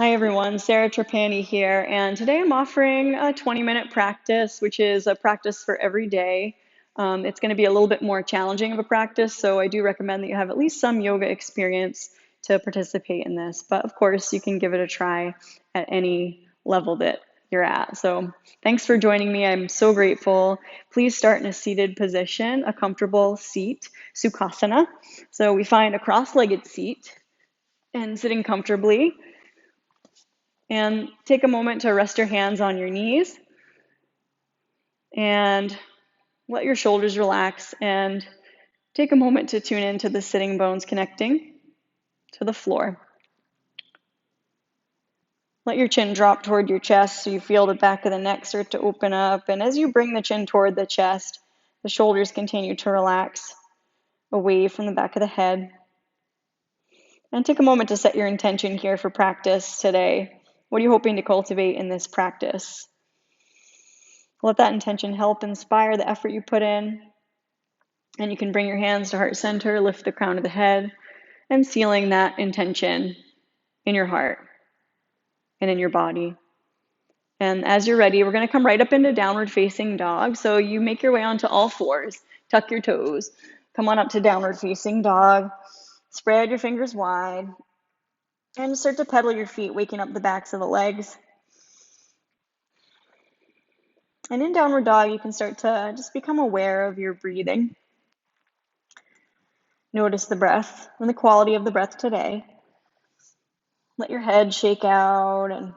Hi everyone, Sarah Trapani here, and today I'm offering a 20-minute practice, which is a practice for every day. It's going to be a little bit more challenging of a practice, so I do recommend that you have at least some yoga experience to participate in this. But of course, you can give it a try at any level that you're at. So thanks for joining me. I'm so grateful. Please start in a seated position, a comfortable seat, Sukhasana. So we find a cross-legged seat and sitting comfortably. And take a moment to rest your hands on your knees and let your shoulders relax and take a moment to tune into the sitting bones connecting to the floor. Let your chin drop toward your chest so you feel the back of the neck start to open up. And as you bring the chin toward the chest, the shoulders continue to relax away from the back of the head. And take a moment to set your intention here for practice today. What are you hoping to cultivate in this practice? Let that intention help inspire the effort you put in. And you can bring your hands to heart center, lift the crown of the head, and sealing that intention in your heart and in your body. And as you're ready, we're going to come right up into downward facing dog. So you make your way onto all fours, tuck your toes, come on up to downward facing dog, spread your fingers wide, and start to pedal your feet, waking up the backs of the legs. And in downward dog, you can start to just become aware of your breathing. Notice the breath and the quality of the breath today. Let your head shake out, and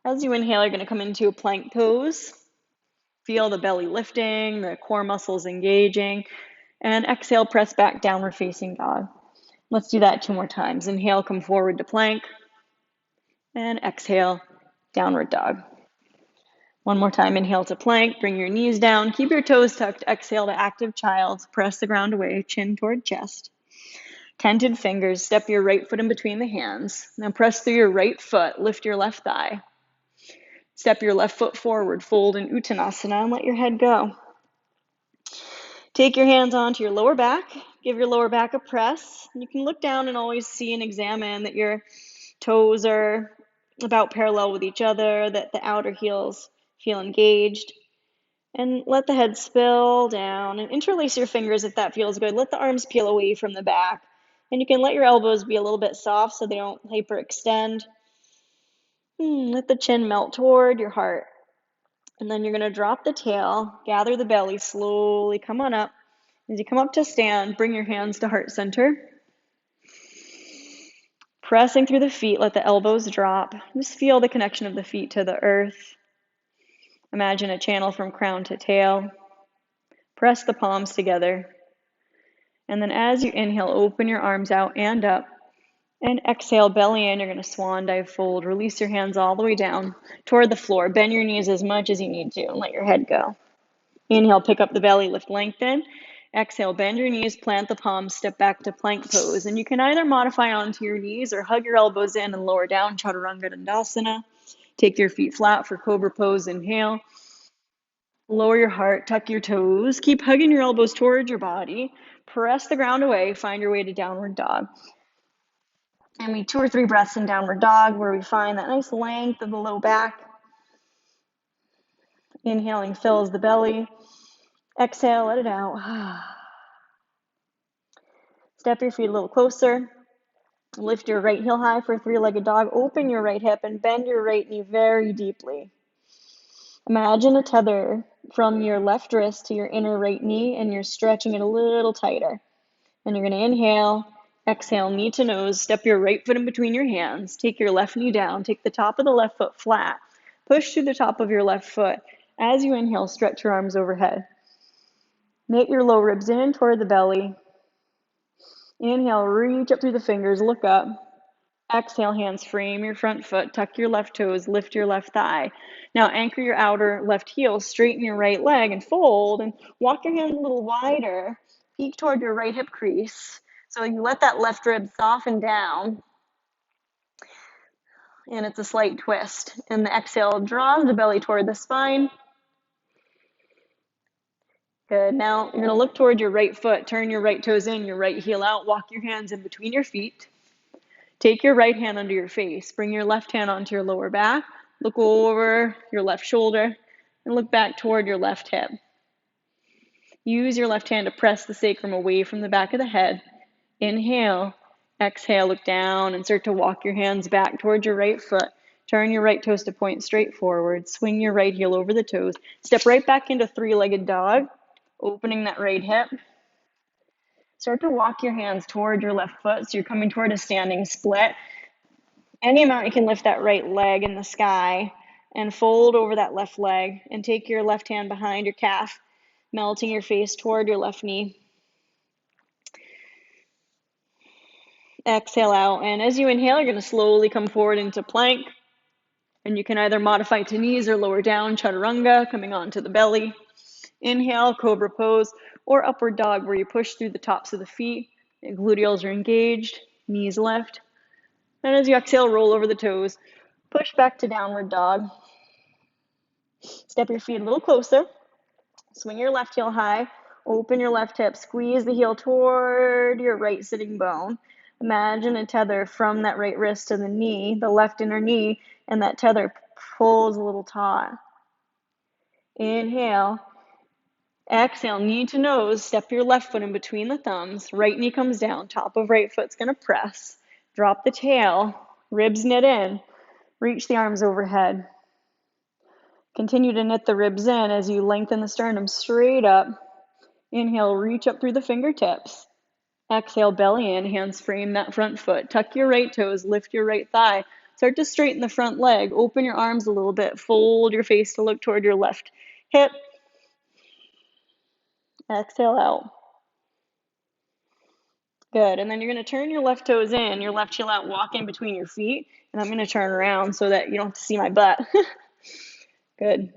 as you inhale, you're going to come into a plank pose. Feel the belly lifting, the core muscles engaging, and exhale, press back, downward facing dog. Let's do that 2 more times. Inhale, come forward to plank, and exhale, downward dog. 1 more time, inhale to plank, bring your knees down, keep your toes tucked, exhale to active child, press the ground away, chin toward chest. Tented fingers, step your right foot in between the hands. Now press through your right foot, lift your left thigh. Step your left foot forward, fold in Uttanasana, and let your head go. Take your hands onto your lower back. Give your lower back a press. You can look down and always see and examine that your toes are about parallel with each other, that the outer heels feel engaged. And let the head spill down and interlace your fingers if that feels good. Let the arms peel away from the back. And you can let your elbows be a little bit soft so they don't hyperextend. Let the chin melt toward your heart. And then you're going to drop the tail, gather the belly, slowly come on up. As you come up to stand, bring your hands to heart center. Pressing through the feet, let the elbows drop. Just feel the connection of the feet to the earth. Imagine a channel from crown to tail. Press the palms together. And then as you inhale, open your arms out and up. And exhale, belly in. You're going to swan dive fold. Release your hands all the way down toward the floor. Bend your knees as much as you need to and let your head go. Inhale, pick up the belly, lift, lengthen. Exhale, bend your knees, plant the palms, step back to plank pose. And you can either modify onto your knees or hug your elbows in and lower down, Chaturanga Dandasana. Take your feet flat for Cobra pose. Inhale. Lower your heart, tuck your toes. Keep hugging your elbows towards your body. Press the ground away. Find your way to downward dog. And we 2 or 3 breaths in downward dog where we find that nice length of the low back. Inhaling fills the belly. Exhale, let it out. Step your feet a little closer. Lift your right heel high for a 3-legged dog. Open your right hip and bend your right knee very deeply. Imagine a tether from your left wrist to your inner right knee, and you're stretching it a little tighter. And you're going to inhale, exhale, knee to nose. Step your right foot in between your hands. Take your left knee down. Take the top of the left foot flat. Push through the top of your left foot. As you inhale, stretch your arms overhead. Knit your low ribs in toward the belly. Inhale, reach up through the fingers, look up. Exhale, hands frame your front foot, tuck your left toes, lift your left thigh. Now anchor your outer left heel, straighten your right leg and fold, and walk your hands a little wider. Peek toward your right hip crease. So you let that left rib soften down. And it's a slight twist. And the exhale draws the belly toward the spine. Good. Now you're going to look toward your right foot, turn your right toes in, your right heel out, walk your hands in between your feet. Take your right hand under your face. Bring your left hand onto your lower back. Look over your left shoulder and look back toward your left hip. Use your left hand to press the sacrum away from the back of the head. Inhale, exhale, look down and start to walk your hands back towards your right foot. Turn your right toes to point straight forward. Swing your right heel over the toes. Step right back into three-legged dog, opening that right hip. Start to walk your hands toward your left foot so you're coming toward a standing split. Any amount you can lift that right leg in the sky and fold over that left leg and take your left hand behind your calf, melting your face toward your left knee. Exhale out, and as you inhale, you're going to slowly come forward into plank, and you can either modify to knees or lower down, chaturanga, coming onto the belly. Inhale, cobra pose, or upward dog, where you push through the tops of the feet, and gluteals are engaged, knees lift. And as you exhale, roll over the toes, push back to downward dog. Step your feet a little closer, swing your left heel high, open your left hip, squeeze the heel toward your right sitting bone. Imagine a tether from that right wrist to the knee, the left inner knee, and that tether pulls a little taut. Inhale. Exhale, knee to nose, step your left foot in between the thumbs, right knee comes down, top of right foot's gonna press. Drop the tail, ribs knit in, reach the arms overhead. Continue to knit the ribs in as you lengthen the sternum straight up. Inhale, reach up through the fingertips. Exhale, belly in, hands frame that front foot. Tuck your right toes, lift your right thigh. Start to straighten the front leg. Open your arms a little bit. Fold your face to look toward your left hip. Exhale out. Good. And then you're going to turn your left toes in, your left heel out, walk in between your feet. And I'm going to turn around so that you don't have to see my butt. Good.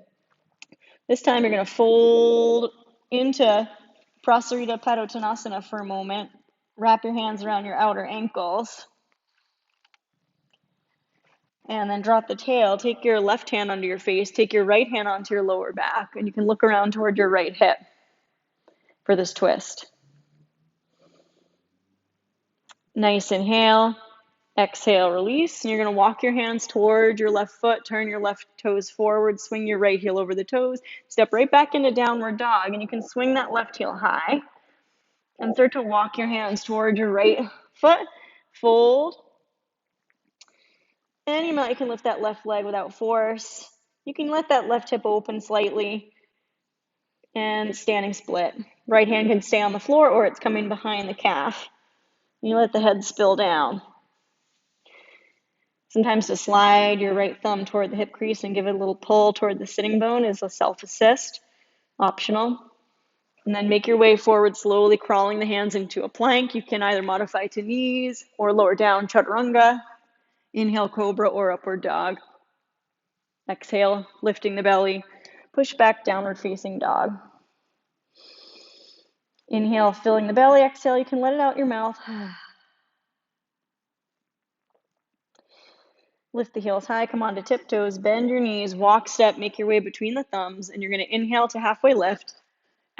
This time you're going to fold into Prasarita Padottanasana for a moment. Wrap your hands around your outer ankles. And then drop the tail. Take your left hand under your face. Take your right hand onto your lower back. And you can look around toward your right hip for this twist. Nice inhale. Exhale, release. And you're going to walk your hands toward your left foot. Turn your left toes forward. Swing your right heel over the toes. Step right back into downward dog. And you can swing that left heel high. And start to walk your hands toward your right foot. Fold. And you can lift that left leg without force. You can let that left hip open slightly. And standing split. Right hand can stay on the floor or it's coming behind the calf. You let the head spill down. Sometimes to slide your right thumb toward the hip crease and give it a little pull toward the sitting bone is a self-assist, optional. And then make your way forward, slowly crawling the hands into a plank. You can either modify to knees or lower down, chaturanga. Inhale, cobra or upward dog. Exhale, lifting the belly. Push back, downward facing dog. Inhale, filling the belly. Exhale, you can let it out your mouth. Lift the heels high, come onto tiptoes, bend your knees, walk step, make your way between the thumbs, and you're going to inhale to halfway lift.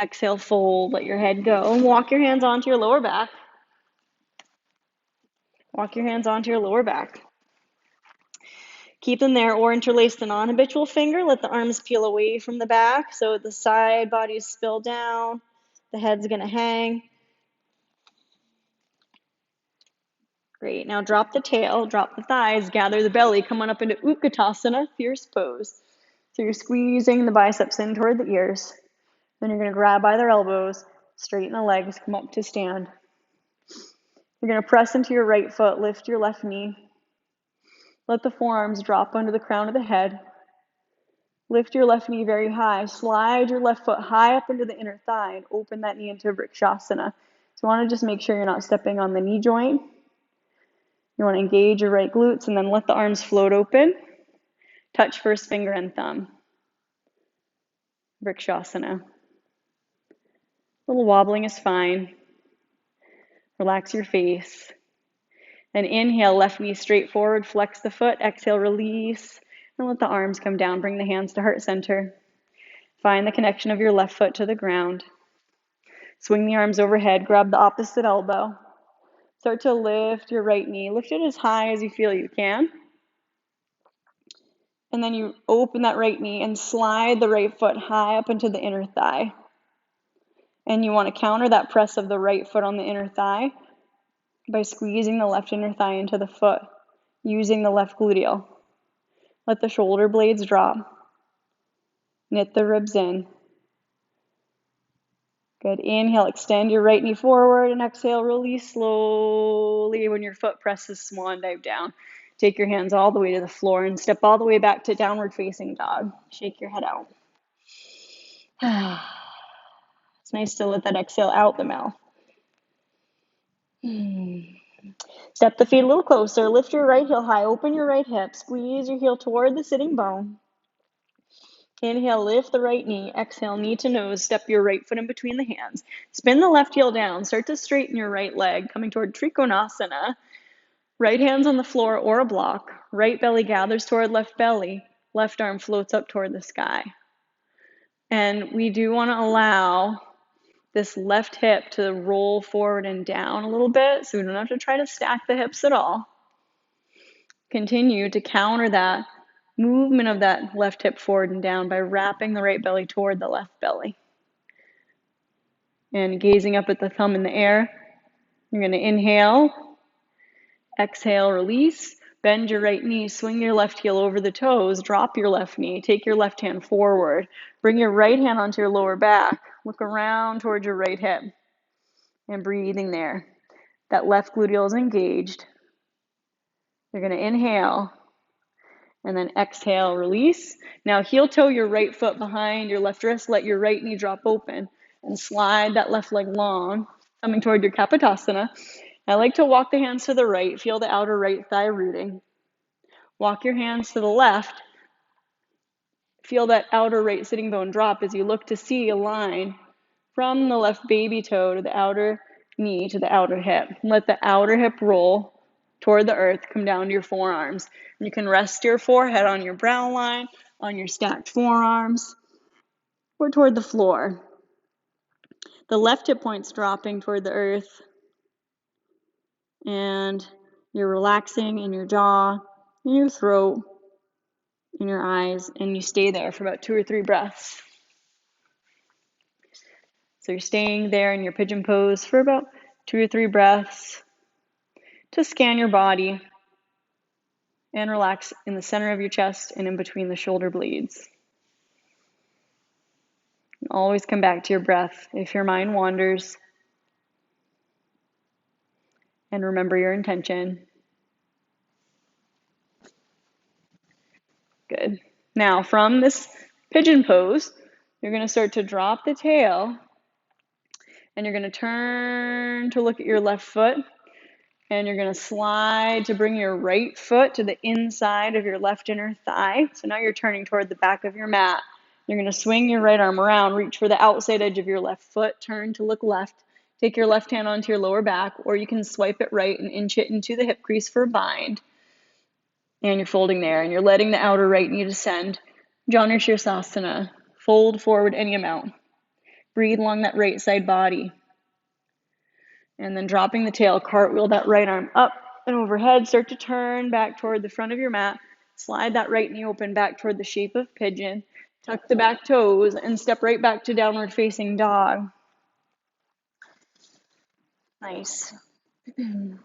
Exhale, fold, let your head go, and walk your hands onto your lower back. Walk your hands onto your lower back. Keep them there or interlace the non-habitual finger. Let the arms peel away from the back so the side body is spilled down. The head's going to hang. Great. Now drop the tail, drop the thighs, gather the belly, come on up into Utkatasana, fierce pose. So you're squeezing the biceps in toward the ears. Then you're going to grab either elbows, straighten the legs, come up to stand. You're going to press into your right foot, lift your left knee. Let the forearms drop under the crown of the head. Lift your left knee very high. Slide your left foot high up into the inner thigh and open that knee into Vrikshasana. So you want to just make sure you're not stepping on the knee joint. You want to engage your right glutes and then let the arms float open. Touch first finger and thumb. Vrikshasana. A little wobbling is fine. Relax your face. Then inhale, left knee straight forward, flex the foot. Exhale, release. And let the arms come down. Bring the hands to heart center. Find the connection of your left foot to the ground. Swing the arms overhead. Grab the opposite elbow. Start to lift your right knee. Lift it as high as you feel you can. And then you open that right knee and slide the right foot high up into the inner thigh. And you want to counter that press of the right foot on the inner thigh by squeezing the left inner thigh into the foot, using the left gluteal. Let the shoulder blades drop. Knit the ribs in. Good. Inhale, extend your right knee forward, and exhale, release slowly when your foot presses swan dive down. Take your hands all the way to the floor and step all the way back to downward facing dog. Shake your head out. It's nice to let that exhale out the mouth. Step the feet a little closer. Lift your right heel high. Open your right hip. Squeeze your heel toward the sitting bone. Inhale, lift the right knee. Exhale, knee to nose. Step your right foot in between the hands. Spin the left heel down. Start to straighten your right leg, coming toward Trikonasana. Right hands on the floor or a block. Right belly gathers toward left belly. Left arm floats up toward the sky. And we do want to allow this left hip to roll forward and down a little bit, so we don't have to try to stack the hips at all. Continue to counter that movement of that left hip forward and down by wrapping the right belly toward the left belly. And gazing up at the thumb in the air, you're going to inhale, exhale, release, bend your right knee, swing your left heel over the toes, drop your left knee, take your left hand forward, bring your right hand onto your lower back, look around towards your right hip, and breathing there. That left gluteal is engaged. You're going to inhale, and then exhale, release. Now heel toe your right foot behind your left wrist, let your right knee drop open, and slide that left leg long, coming toward your Kapotasana. I like to walk the hands to the right, feel the outer right thigh rooting. Walk your hands to the left, feel that outer right sitting bone drop as you look to see a line from the left baby toe to the outer knee to the outer hip. Let the outer hip roll toward the earth, come down to your forearms. You can rest your forehead on your brow line, on your stacked forearms, or toward the floor. The left hip point's dropping toward the earth, and you're relaxing in your jaw, in your throat, in your eyes, and you stay there for about 2 or 3 breaths. So you're staying there in your pigeon pose for about 2 or 3 breaths to scan your body and relax in the center of your chest and in between the shoulder blades. And always come back to your breath if your mind wanders. And remember your intention. Good. Now, from this pigeon pose, you're going to start to drop the tail, and you're going to turn to look at your left foot, and you're going to slide to bring your right foot to the inside of your left inner thigh. So now you're turning toward the back of your mat. You're going to swing your right arm around, reach for the outside edge of your left foot, turn to look left. Take your left hand onto your lower back, or you can swipe it right and inch it into the hip crease for a bind. And you're folding there, and you're letting the outer right knee descend. Janu Sirsasana. Fold forward any amount. Breathe along that right side body. And then dropping the tail, cartwheel that right arm up and overhead. Start to turn back toward the front of your mat. Slide that right knee open back toward the shape of pigeon. Tuck the back toes and step right back to downward facing dog. Nice. Good.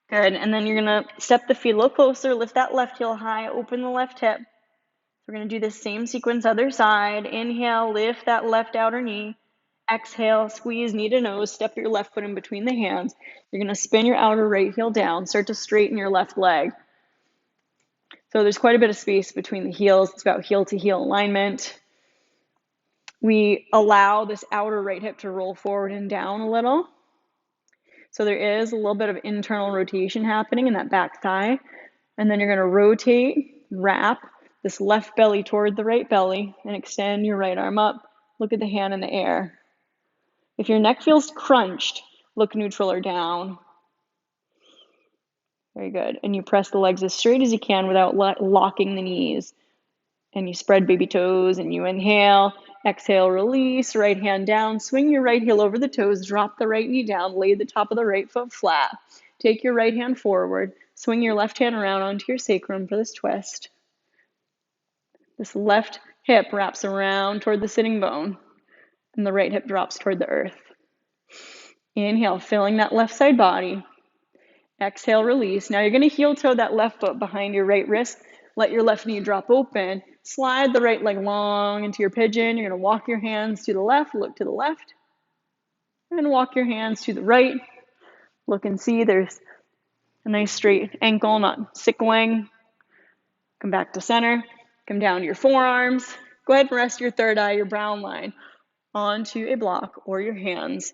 And then you're going to step the feet a little closer. Lift that left heel high. Open the left hip. We're going to do the same sequence other side. Inhale, lift that left outer knee. Exhale, squeeze knee to nose. Step your left foot in between the hands. You're going to spin your outer right heel down. Start to straighten your left leg. So there's quite a bit of space between the heels. It's about heel to heel alignment. We allow this outer right hip to roll forward and down a little. So there is a little bit of internal rotation happening in that back thigh. And then you're going to rotate, wrap this left belly toward the right belly, and extend your right arm up. Look at the hand in the air. If your neck feels crunched, look neutral or down. Very good. And you press the legs as straight as you can without locking the knees. And you spread baby toes, and you inhale, Exhale, release, right hand down, swing your right heel over the toes, drop the right knee down, lay the top of the right foot flat. Take your right hand forward, swing your left hand around onto your sacrum for this twist. This left hip wraps around toward the sitting bone, and the right hip drops toward the earth. Inhale, filling that left side body. Exhale, release. Now you're going to heel toe that left foot behind your right wrist. Let your left knee drop open. Slide the right leg long into your pigeon. You're going to walk your hands to the left, look to the left, and walk your hands to the right. Look and see there's a nice straight ankle, not sickling. Come back to center. Come down to your forearms. Go ahead and rest your third eye, your brown line, onto a block or your hands,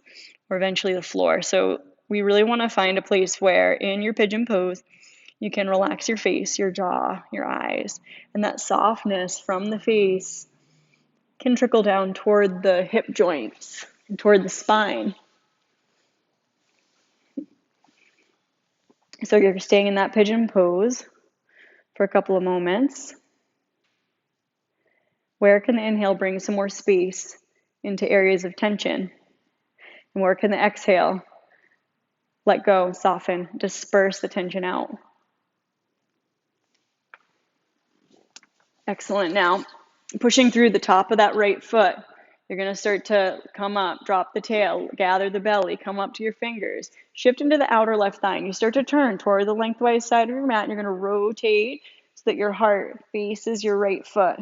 or eventually the floor. So we really want to find a place where in your pigeon pose, you can relax your face, your jaw, your eyes, and that softness from the face can trickle down toward the hip joints and toward the spine. So you're staying in that pigeon pose for a couple of moments. Where can the inhale bring some more space into areas of tension? And where can the exhale let go, soften, disperse the tension out? Excellent. Now, pushing through the top of that right foot, you're going to start to come up, drop the tail, gather the belly, come up to your fingers, shift into the outer left thigh, and you start to turn toward the lengthwise side of your mat, and you're going to rotate so that your heart faces your right foot.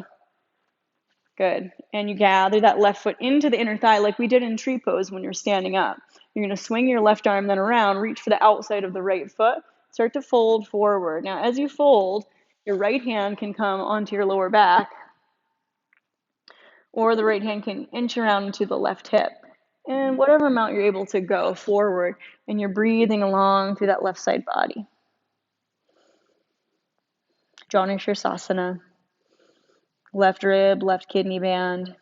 Good. And you gather that left foot into the inner thigh like we did in tree pose when you're standing up. You're going to swing your left arm then around, reach for the outside of the right foot, start to fold forward. Now, as you fold, your right hand can come onto your lower back, or the right hand can inch around into the left hip. And whatever amount you're able to go forward, and you're breathing along through that left side body. Janu Sirsasana. Left rib, left kidney band,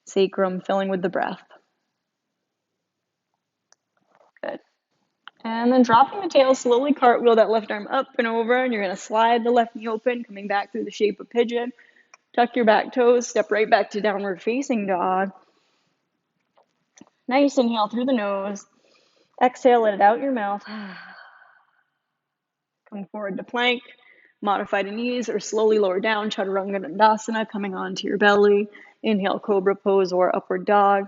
sacrum filling with the breath. Good. And then dropping the tail, slowly cartwheel that left arm up and over, and you're going to slide the left knee open, coming back through the shape of pigeon. Tuck your back toes, step right back to downward facing dog. Nice inhale through the nose. Exhale, let it out your mouth. Come forward to plank. Modify the knees or slowly lower down, Chaturanga Dandasana, coming onto your belly. Inhale, cobra pose or upward dog.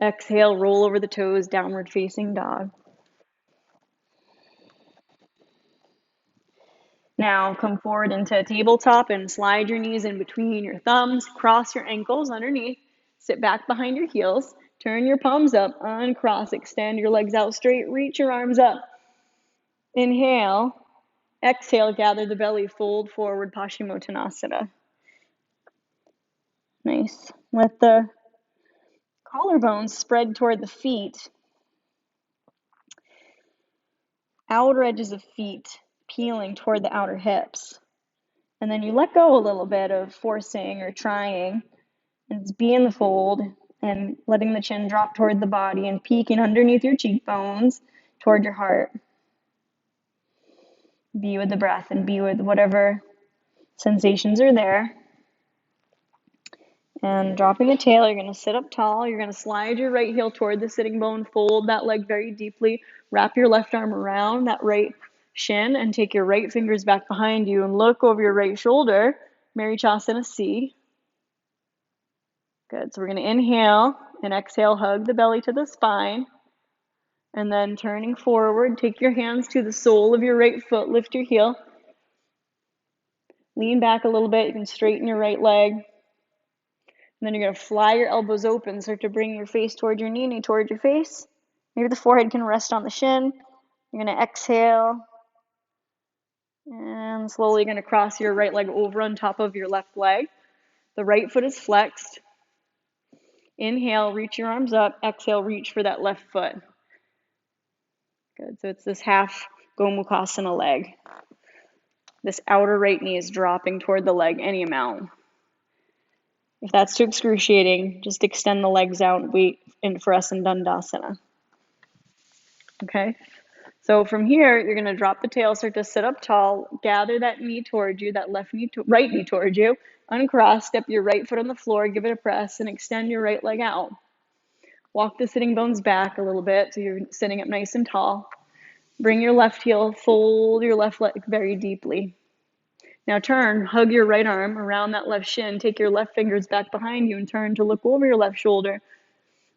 Exhale, roll over the toes, downward facing dog. Now come forward into tabletop and slide your knees in between your thumbs, cross your ankles underneath, sit back behind your heels, turn your palms up, uncross, extend your legs out straight, reach your arms up. Inhale, exhale, gather the belly, fold forward, Paschimottanasana. Nice. Let the collarbones spread toward the feet. Outer edges of feet peeling toward the outer hips. And then you let go a little bit of forcing or trying. And just be in the fold and letting the chin drop toward the body and peeking underneath your cheekbones toward your heart. Be with the breath and be with whatever sensations are there. And dropping the tail, you're going to sit up tall. You're going to slide your right heel toward the sitting bone, fold that leg very deeply, wrap your left arm around that right shin, and take your right fingers back behind you and look over your right shoulder, Marichasana C. Good. So we're going to inhale and exhale, hug the belly to the spine. And then turning forward, take your hands to the sole of your right foot, lift your heel. Lean back a little bit. You can straighten your right leg. And then you're going to fly your elbows open, start to bring your face toward your knee toward your face. Maybe the forehead can rest on the shin. You're going to exhale. And slowly going to cross your right leg over on top of your left leg. The right foot is flexed. Inhale, reach your arms up. Exhale, reach for that left foot. Good. So it's this half Gomukhasana leg. This outer right knee is dropping toward the leg any amount. If that's too excruciating, just extend the legs out and wait for us in Dandasana. Okay? So from here, you're going to drop the tail, start to sit up tall, gather that knee towards you, that right knee towards you. Uncross, step your right foot on the floor, give it a press, and extend your right leg out. Walk the sitting bones back a little bit so you're sitting up nice and tall. Bring your left heel, fold your left leg very deeply. Now turn, hug your right arm around that left shin, take your left fingers back behind you and turn to look over your left shoulder.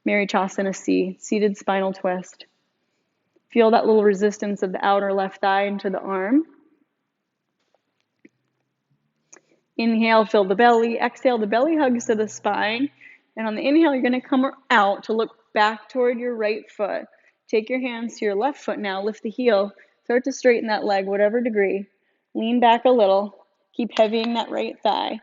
Marichasana C, seated spinal twist. Feel that little resistance of the outer left thigh into the arm. Inhale, fill the belly. Exhale, the belly hugs to the spine. And on the inhale, you're going to come out to look back toward your right foot. Take your hands to your left foot now. Lift the heel. Start to straighten that leg, whatever degree. Lean back a little. Keep heavying that right thigh.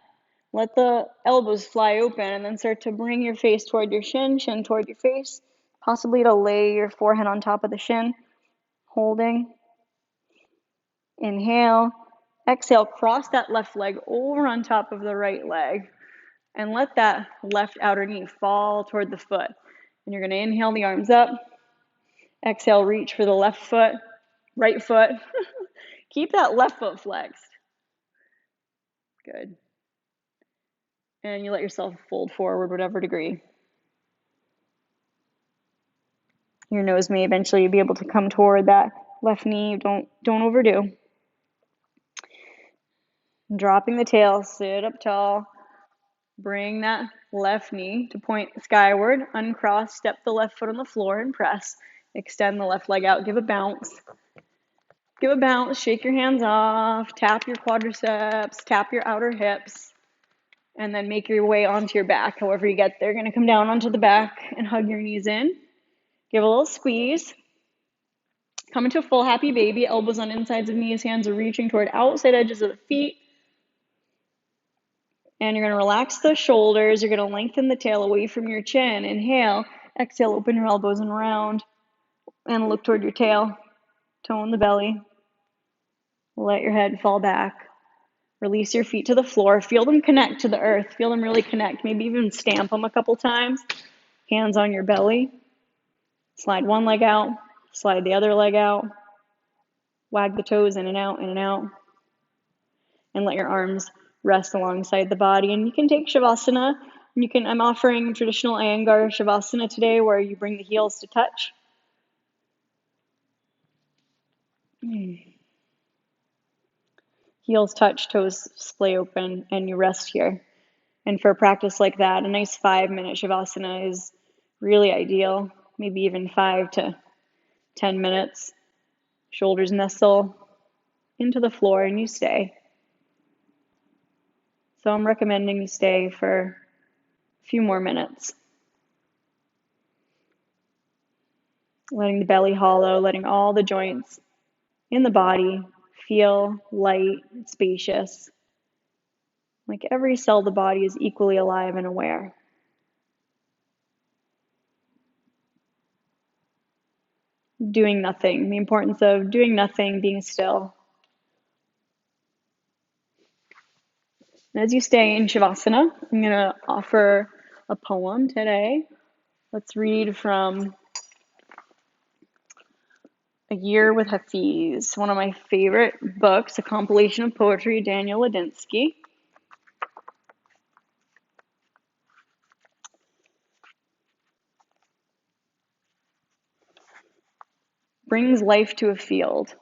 Let the elbows fly open and then start to bring your face toward your shin toward your face. Possibly to lay your forehead on top of the shin. Holding. Inhale. Exhale, cross that left leg over on top of the right leg and let that left outer knee fall toward the foot. And you're going to inhale the arms up. Exhale, reach for the left foot, right foot. Keep that left foot flexed. Good. And you let yourself fold forward, whatever degree. Your nose may eventually be able to come toward that left knee. Don't overdo. Dropping the tail, sit up tall. Bring that left knee to point skyward. Uncross, step the left foot on the floor and press. Extend the left leg out, give a bounce. Give a bounce, shake your hands off, tap your quadriceps, tap your outer hips, and then make your way onto your back. However you get there, you're gonna come down onto the back and hug your knees in. Give a little squeeze. Come into a full happy baby, elbows on insides of knees, hands are reaching toward outside edges of the feet. And you're going to relax the shoulders. You're going to lengthen the tail away from your chin. Inhale. Exhale, open your elbows and round. And look toward your tail. Tone the belly. Let your head fall back. Release your feet to the floor. Feel them connect to the earth. Feel them really connect. Maybe even stamp them a couple times. Hands on your belly. Slide one leg out. Slide the other leg out. Wag the toes in and out, in and out. And let your arms rest alongside the body. And you can take Shavasana. I'm offering traditional Iyengar Shavasana today where you bring the heels to touch. Heels touch, toes splay open, and you rest here. And for a practice like that, a nice 5-minute Shavasana is really ideal. Maybe even 5 to 10 minutes. Shoulders nestle into the floor and you stay. So I'm recommending you stay for a few more minutes. Letting the belly hollow, letting all the joints in the body feel light, spacious. Like every cell of the body is equally alive and aware. Doing nothing, the importance of doing nothing, being still. And as you stay in Shavasana, I'm going to offer a poem today. Let's read from A Year with Hafiz, one of my favorite books, a compilation of poetry, Daniel Ladinsky. Brings life to a field.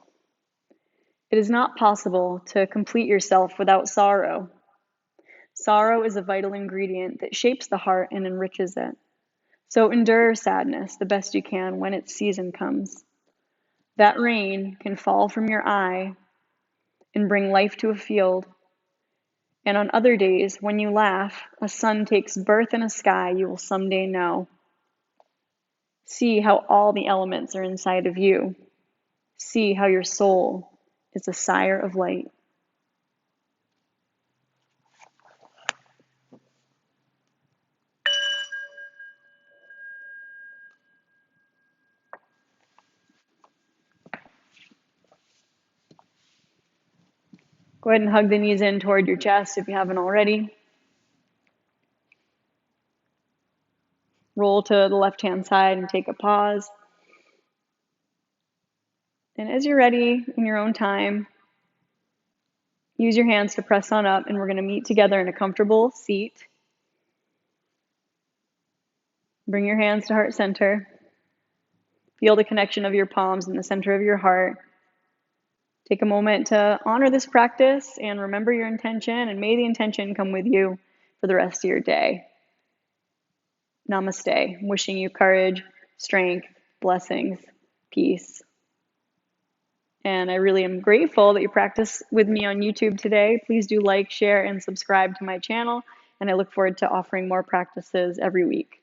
It is not possible to complete yourself without sorrow. Sorrow is a vital ingredient that shapes the heart and enriches it. So endure sadness the best you can when its season comes. That rain can fall from your eye and bring life to a field. And on other days, when you laugh, a sun takes birth in a sky you will someday know. See how all the elements are inside of you. See how your soul is a sire of light. Go ahead and hug the knees in toward your chest if you haven't already. Roll to the left-hand side and take a pause. And as you're ready, in your own time, Use your hands to press on up, and we're going to meet together in a comfortable seat. Bring your hands to heart center. Feel the connection of your palms in the center of your heart. Take a moment to honor this practice and remember your intention, and may the intention come with you for the rest of your day. Namaste. Wishing you courage, strength, blessings, peace. And I really am grateful that you practiced with me on YouTube today. Please do like, share, and subscribe to my channel. And I look forward to offering more practices every week.